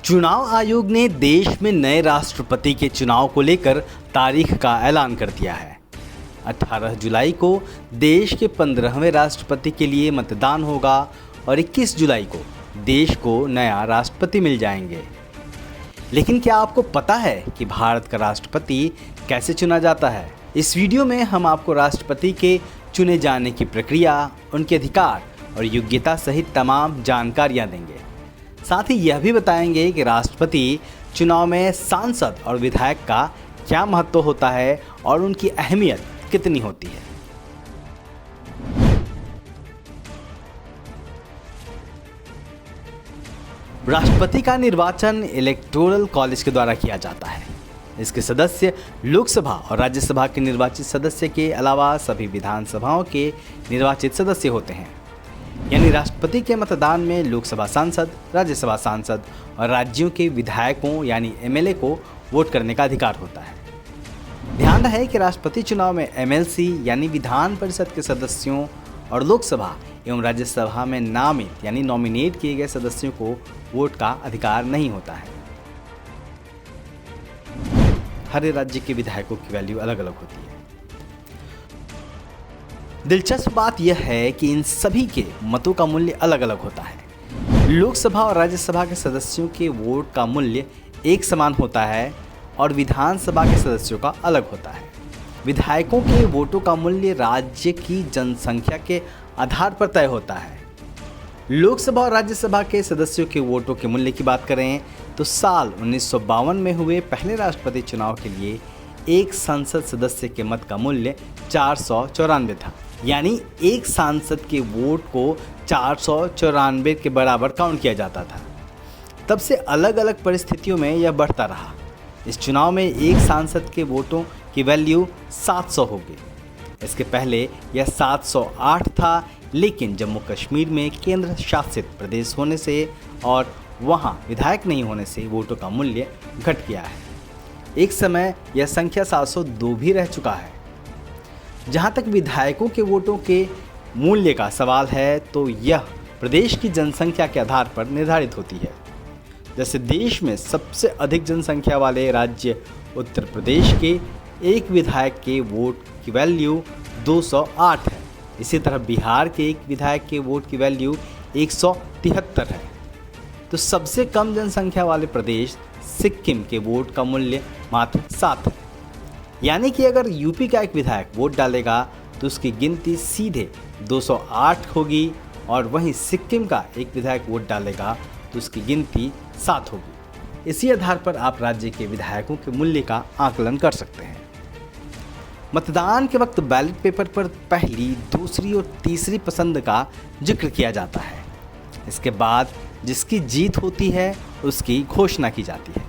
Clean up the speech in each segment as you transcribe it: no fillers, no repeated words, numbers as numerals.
चुनाव आयोग ने देश में नए राष्ट्रपति के चुनाव को लेकर तारीख का ऐलान कर दिया है। 18 जुलाई को देश के 15वें राष्ट्रपति के लिए मतदान होगा और 21 जुलाई को देश को नया राष्ट्रपति मिल जाएंगे। लेकिन क्या आपको पता है कि भारत का राष्ट्रपति कैसे चुना जाता है? इस वीडियो में हम आपको राष्ट्रपति के चुने जाने की प्रक्रिया, उनके अधिकार और योग्यता सहित तमाम जानकारियां देंगे। साथ ही यह भी बताएंगे कि राष्ट्रपति चुनाव में सांसद और विधायक का क्या महत्व होता है और उनकी अहमियत कितनी होती है। राष्ट्रपति का निर्वाचन इलेक्टोरल कॉलेज के द्वारा किया जाता है। इसके सदस्य लोकसभा और राज्यसभा के निर्वाचित सदस्य के अलावा सभी विधानसभाओं के निर्वाचित सदस्य होते हैं। यानी राष्ट्रपति के मतदान में लोकसभा सांसद, राज्यसभा सांसद और राज्यों के विधायकों यानी एमएलए को वोट करने का अधिकार होता है। ध्यान रहे कि राष्ट्रपति चुनाव में एमएलसी यानी विधान परिषद के सदस्यों और लोकसभा एवं राज्यसभा में नामित यानी नॉमिनेट किए गए सदस्यों को वोट का अधिकार नहीं होता है। हर राज्य के विधायकों की वैल्यू अलग अलग होती है। दिलचस्प बात यह है कि इन सभी के मतों का मूल्य अलग अलग होता है। लोकसभा और राज्यसभा के सदस्यों के वोट का मूल्य एक समान होता है और विधानसभा के सदस्यों का अलग होता है। विधायकों के वोटों का मूल्य राज्य की जनसंख्या के आधार पर तय होता है। लोकसभा और राज्यसभा के सदस्यों के वोटों के मूल्य की बात करें तो साल 1952 में हुए पहले राष्ट्रपति चुनाव के लिए एक संसद सदस्य के मत का मूल्य 494 था। यानी एक सांसद के वोट को 494 के बराबर काउंट किया जाता था। तब से अलग अलग परिस्थितियों में यह बढ़ता रहा। इस चुनाव में एक सांसद के वोटों की वैल्यू 700 होगी। इसके पहले यह 708 था, लेकिन जम्मू कश्मीर में केंद्र शासित प्रदेश होने से और वहां विधायक नहीं होने से वोटों का मूल्य घट गया है। एक समय यह संख्या 702 भी रह चुका है। जहां तक विधायकों के वोटों के मूल्य का सवाल है तो यह प्रदेश की जनसंख्या के आधार पर निर्धारित होती है। जैसे देश में सबसे अधिक जनसंख्या वाले राज्य उत्तर प्रदेश के एक विधायक के वोट की वैल्यू 208 है। इसी तरह बिहार के एक विधायक के वोट की वैल्यू 173 है। तो सबसे कम जनसंख्या वाले प्रदेश सिक्किम के वोट का मूल्य मात्र 7 है। यानी कि अगर यूपी का एक विधायक वोट डालेगा तो उसकी गिनती सीधे 208 होगी और वहीं सिक्किम का एक विधायक वोट डालेगा तो उसकी गिनती 7 होगी। इसी आधार पर आप राज्य के विधायकों के मूल्य का आकलन कर सकते हैं। मतदान के वक्त बैलेट पेपर पर पहली, दूसरी और तीसरी पसंद का जिक्र किया जाता है। इसके बाद जिसकी जीत होती है उसकी घोषणा की जाती है।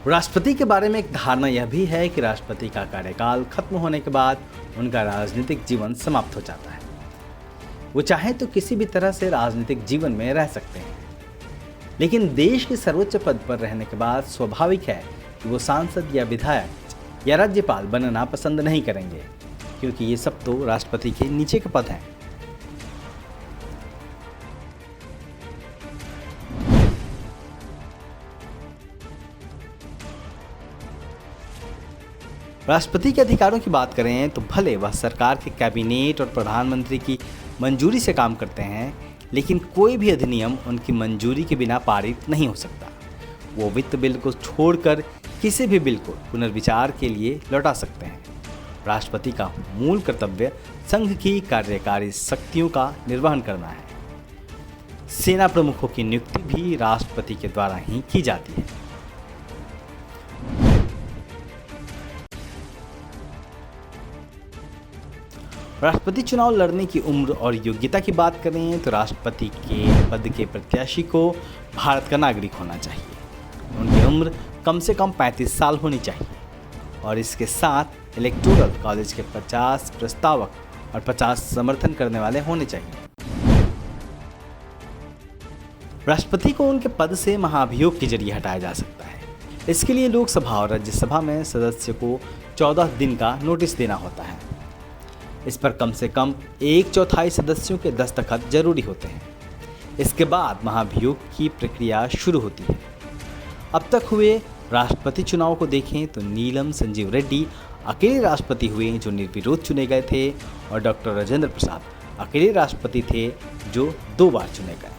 राष्ट्रपति के बारे में एक धारणा यह भी है कि राष्ट्रपति का कार्यकाल खत्म होने के बाद उनका राजनीतिक जीवन समाप्त हो जाता है। वो चाहे तो किसी भी तरह से राजनीतिक जीवन में रह सकते हैं, लेकिन देश के सर्वोच्च पद पर रहने के बाद स्वाभाविक है कि वो सांसद या विधायक या राज्यपाल बनना पसंद नहीं करेंगे, क्योंकि ये सब तो राष्ट्रपति के नीचे के पद हैं। राष्ट्रपति के अधिकारों की बात करें तो भले वह सरकार के कैबिनेट और प्रधानमंत्री की मंजूरी से काम करते हैं, लेकिन कोई भी अधिनियम उनकी मंजूरी के बिना पारित नहीं हो सकता। वो वित्त बिल को छोड़कर किसी भी बिल को पुनर्विचार के लिए लौटा सकते हैं। राष्ट्रपति का मूल कर्तव्य संघ की कार्यकारी शक्तियों का निर्वहन करना है। सेना प्रमुखों की नियुक्ति भी राष्ट्रपति के द्वारा ही की जाती है। राष्ट्रपति चुनाव लड़ने की उम्र और योग्यता की बात करें तो राष्ट्रपति के पद के प्रत्याशी को भारत का नागरिक होना चाहिए। उनकी उम्र कम से कम 35 साल होनी चाहिए और इसके साथ इलेक्टोरल कॉलेज के 50 प्रस्तावक और 50 समर्थन करने वाले होने चाहिए। राष्ट्रपति को उनके पद से महाभियोग के जरिए हटाया जा सकता है। इसके लिए लोकसभा और राज्यसभा में सदस्य को 14 दिन का नोटिस देना होता है। इस पर कम से कम 1/4 सदस्यों के दस्तखत जरूरी होते हैं। इसके बाद महाभियोग की प्रक्रिया शुरू होती है। अब तक हुए राष्ट्रपति चुनाव को देखें तो नीलम संजीव रेड्डी अकेले राष्ट्रपति हुए जो निर्विरोध चुने गए थे, और डॉक्टर राजेंद्र प्रसाद अकेले राष्ट्रपति थे जो 2 बार चुने गए।